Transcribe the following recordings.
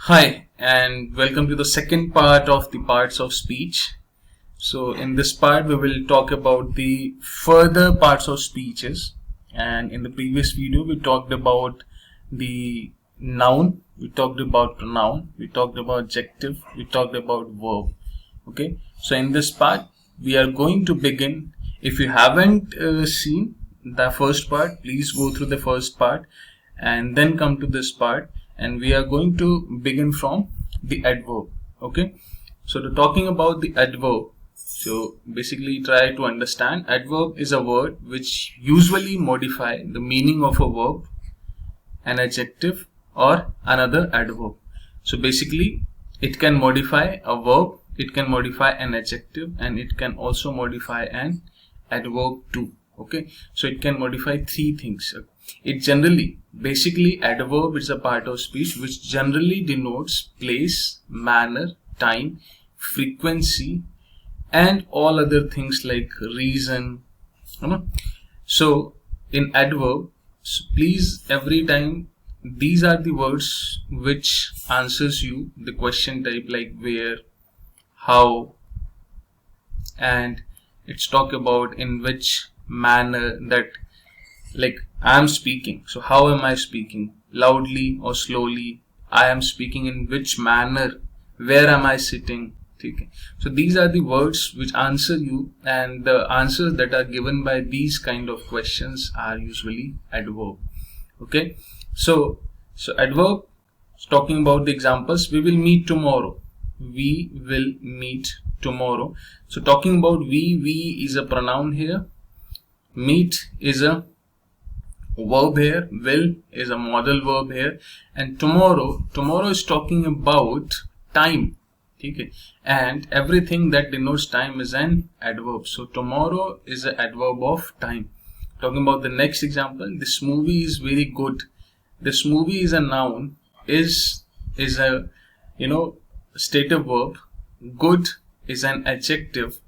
Hi, and welcome to the second part of the parts of speech. So in this part we will talk about the further parts of speeches, and in the previous video we talked about the noun, we talked about pronoun, we talked about adjective, we talked about verb. Okay, so in this part we are going to begin. If you haven't seen the first part, please go through the first part and then come to this part, and we are going to begin from the adverb. Okay, so talking about the adverb, so basically try to understand adverb is a word which usually modify the meaning of a verb, an adjective or another adverb. So basically it can modify a verb, it can modify an adjective, and it can also modify an adverb too. Okay, so it can modify three things. It generally, basically adverb is a part of speech which generally denotes place, manner, time, frequency and all other things like reason. So in adverb, so please, every time these are the words which answers you the question type like where, how, and it's talk about in which manner, that like I am speaking, so how am I speaking, loudly or slowly, I am speaking in which manner, where am I sitting. Okay, so these are the words which answer you, and the answers that are given by these kind of questions are usually adverb. Okay, so adverb, talking about the examples, we will meet tomorrow, we will meet tomorrow. So talking about we is a pronoun here, meet is a verb here, will is a modal verb here, and tomorrow is talking about time. Okay, and everything that denotes time is an adverb. So tomorrow is an adverb of time. Talking about the next example, this movie is very good. This movie is a noun, is a stative verb, good is an adjective.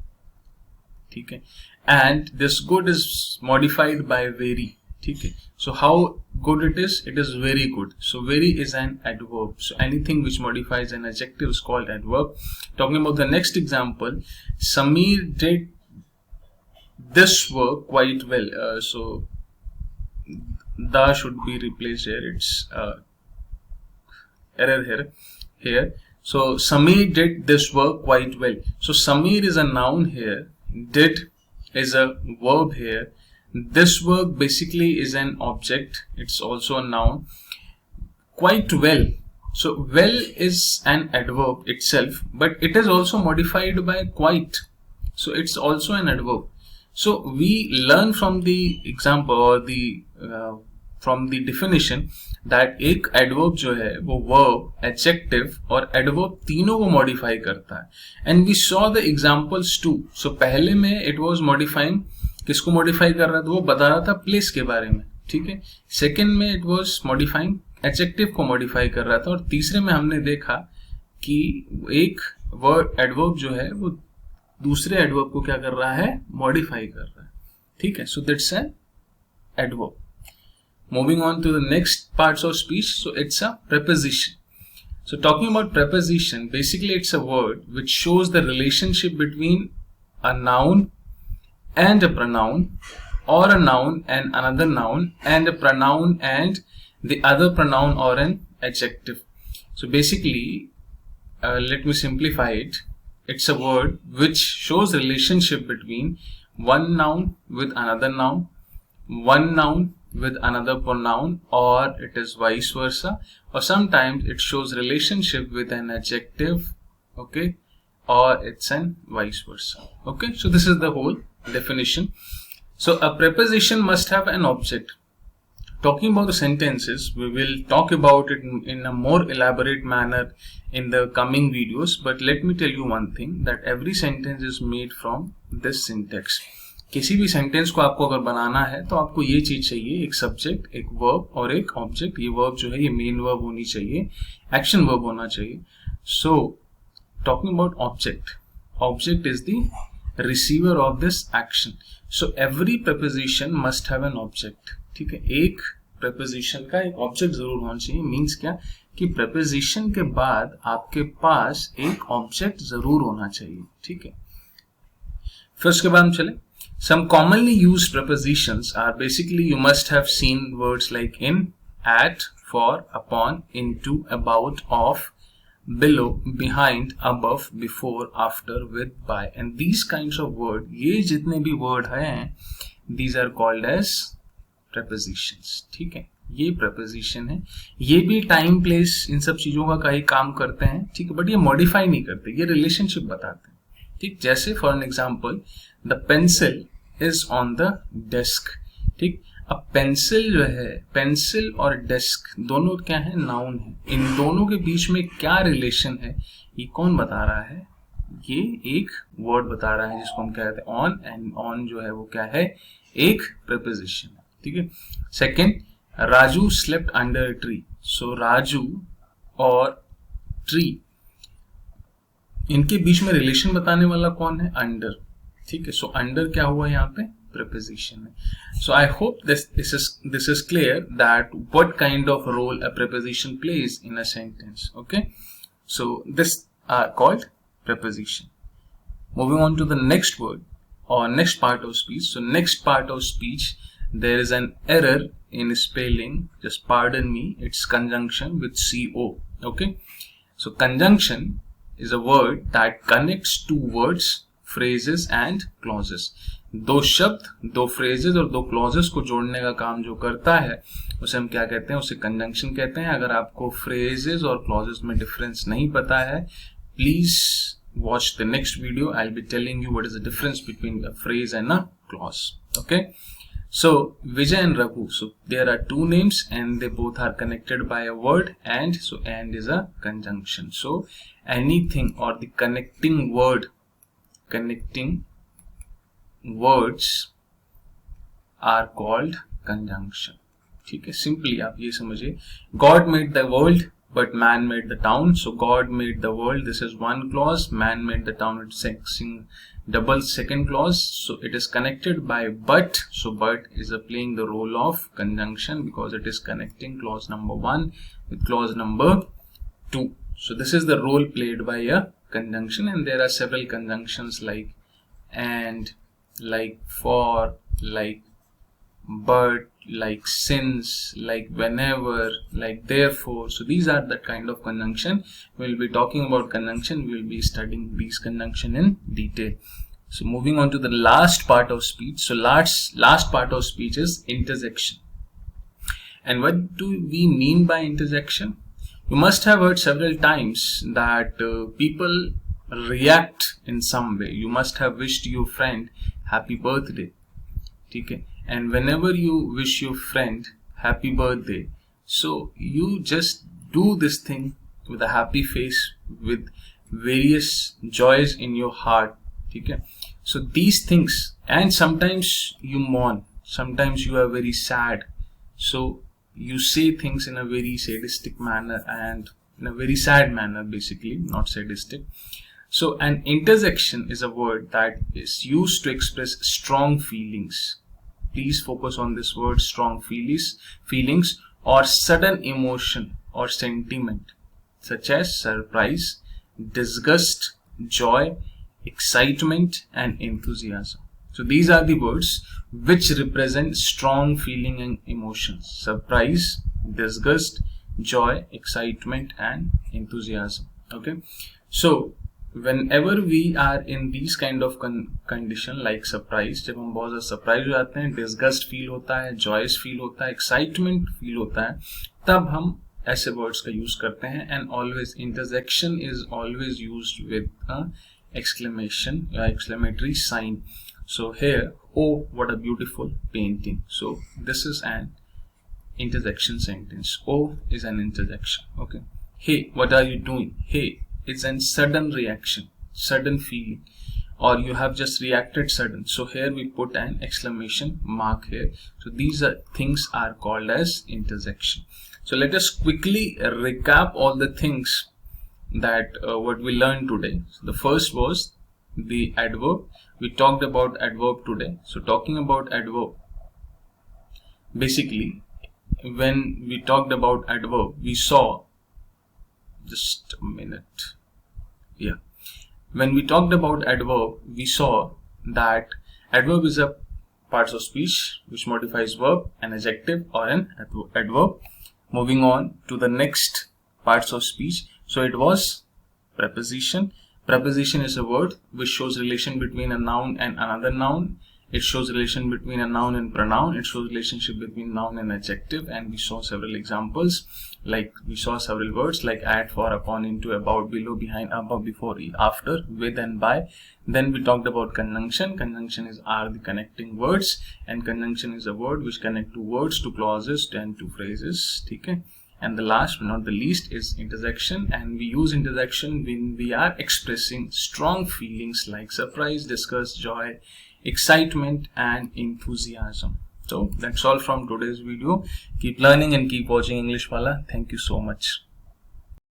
Okay, and this good is modified by very. Okay, so how good it is very good. So very is an adverb. So anything which modifies an adjective is called adverb. Talking about the next example, Samir did this work quite well. So the should be replaced here. It's error here. So Samir did this work quite well. So Samir is a noun here. Did is a verb here. This work basically is an object. It's also a noun. Quite well. So well is an adverb itself, but it is also modified by quite. So it's also an adverb. So we learn from the example or the from the definition that एक adverb जो है वो verb, adjective और adverb तीनों को modify करता है. And we saw the examples too. So पहले में it was modifying, किसको modify कर रहा था, वो बता रहा था प्लेस के बारे में. ठीक है. सेकेंड में it was modifying adjective को modify कर रहा था, और तीसरे में हमने देखा कि एक word adverb जो है वो दूसरे adverb को क्या कर रहा है, modify कर रहा है. ठीक है. So that's an adverb. Moving on to the next parts of speech, so it's a preposition. So talking about preposition, basically it's a word which shows the relationship between a noun and a pronoun, or a noun and another noun, and a pronoun and the other pronoun or an adjective. So basically, let me simplify it. It's a word which shows relationship between one noun with another noun, one noun with another pronoun, or it is vice versa, or sometimes it shows relationship with an adjective, okay, or it's an vice versa. Okay, so this is the whole definition. So a preposition must have an object. Talking about the sentences, we will talk about it in a more elaborate manner in the coming videos, but let me tell you one thing, that every sentence is made from this syntax. किसी भी sentence को आपको अगर बनाना है तो आपको ये चीज चाहिए, एक सब्जेक्ट, एक वर्ब और एक ऑब्जेक्ट. ये वर्ब जो है ये मेन वर्ब होनी चाहिए, एक्शन वर्ब होना चाहिए. So talking about object is the receiver of this action. So every preposition must have an object. ठीक है, एक preposition का एक ऑब्जेक्ट जरूर होना चाहिए। मीन्स क्या कि preposition के बाद आपके पास एक ऑब्जेक्ट जरूर होना चाहिए, ठीक है। फिर उसके बाद हम चले, some commonly used prepositions are basically you must have seen words like in, at, for, upon, into, about, of, below, behind, above, before, after, with, by, and these kinds of word, ये जितने भी word हैं, these are called as prepositions, ठीक है। ये preposition है, ये भी time, place, इन सब चीजों का ही काम करते हैं, ठीक है, बट ये modify नहीं करते, ये relationship बताते हैं, ठीक। जैसे for an example the pencil is on the desk, ठीक। अब पेंसिल जो है, पेंसिल और डेस्क दोनों क्या है, नाउन है। इन दोनों के बीच में क्या रिलेशन है ये कौन बता रहा है, ये एक वर्ड बता रहा है जिसको हम कहते हैं ऑन, एंड ऑन जो है वो क्या है, एक प्रीपोजिशन है, ठीक है। Second, Raju slept under tree, so Raju और ट्री, इनके बीच में रिलेशन बताने वाला कौन है, अंडर, ठीक है। सो अंडर क्या हुआ यहाँ पे, preposition है। So I hope this is clear that what kind of role a preposition plays in a sentence. Okay, so this are called preposition. Moving on to the next word or next part of speech. So next part of speech, there is an error in spelling. Just pardon me. It's conjunction with CO. Okay, so conjunction is a word that connects two words, phrases and clauses. दो शब्द, दो phrases और दो clauses को जोड़ने का काम जो करता है उसे हम क्या कहते हैं, उसे conjunction कहते हैं। अगर आपको phrases और clauses में difference नहीं पता है, please watch the next video. I'll be telling you what is the difference between a phrase and a clause. Okay, so Vijay and Raghu, so there are two names and they both are connected by a word, and so and is a conjunction. So anything or the connecting word, connecting words are called conjunction, ठीक है। Simply आप ये समझिए, God made the world but man made the town. So God made the world, this is one clause, man made the town, it's double second clause, so it is connected by but. So but is playing the role of conjunction because it is connecting clause number 1 with clause number 2. So this is the role played by a conjunction, and there are several conjunctions like and, like for, like but, like since, like whenever, like therefore. So these are the kind of conjunction. We'll be talking about conjunction, we'll be studying these conjunction in detail. So moving on to the last part of speech. So last part of speech is interjection. And what do we mean by interjection? You must have heard several times that people react in some way. You must have wished your friend happy birthday, okay? And whenever you wish your friend happy birthday, so you just do this thing with a happy face, with various joys in your heart, okay? So these things, and sometimes you mourn, sometimes you are very sad, so you say things in a very sadistic manner and in a very sad manner, basically, not sadistic. So an interjection is a word that is used to express strong feelings. Please focus on this word, strong feelings or sudden emotion or sentiment, such as surprise, disgust, joy, excitement and enthusiasm. So these are the words which represent strong feeling and emotions: surprise, disgust, joy, excitement and enthusiasm. Okay, so whenever we are in these kind of condition like surprise, जब हम बहुत ज़्यादा surprise हो जाते हैं, disgust feel होता है, joyous feel होता है, excitement feel होता है, तब हम ऐसे words का use करते हैं. And always interjection is always used with a exclamation or exclamatory sign. So here, oh what a beautiful painting. So this is an interjection sentence. Oh is an interjection. Okay. Hey, what are you doing? Hey, it's a sudden reaction, sudden feeling, or you have just reacted sudden. So here we put an exclamation mark here. So these are things are called as interjection. So let us quickly recap all the things that what we learned today. So the first was the adverb. We talked about adverb today. So talking about adverb, basically when we talked about adverb, we saw, just a minute, yeah, when we talked about adverb, we saw that adverb is a parts of speech which modifies verb, an adjective or an adverb. Moving on to the next parts of speech. So it was preposition. Preposition is a word which shows relation between a noun and another noun. It shows relation between a noun and pronoun. It shows relationship between noun and adjective, and we saw several examples. Like we saw several words like at, for, upon, into, about, below, behind, above, before, after, with and by. Then we talked about conjunction. Conjunction are the connecting words, and conjunction is a word which connect two words, two clauses, and two phrases. Okay. And the last but not the least is interjection, and we use interjection when we are expressing strong feelings like surprise, disgust, joy, excitement and enthusiasm. So that's all from today's video. Keep learning and keep watching English Wala. Thank you so much.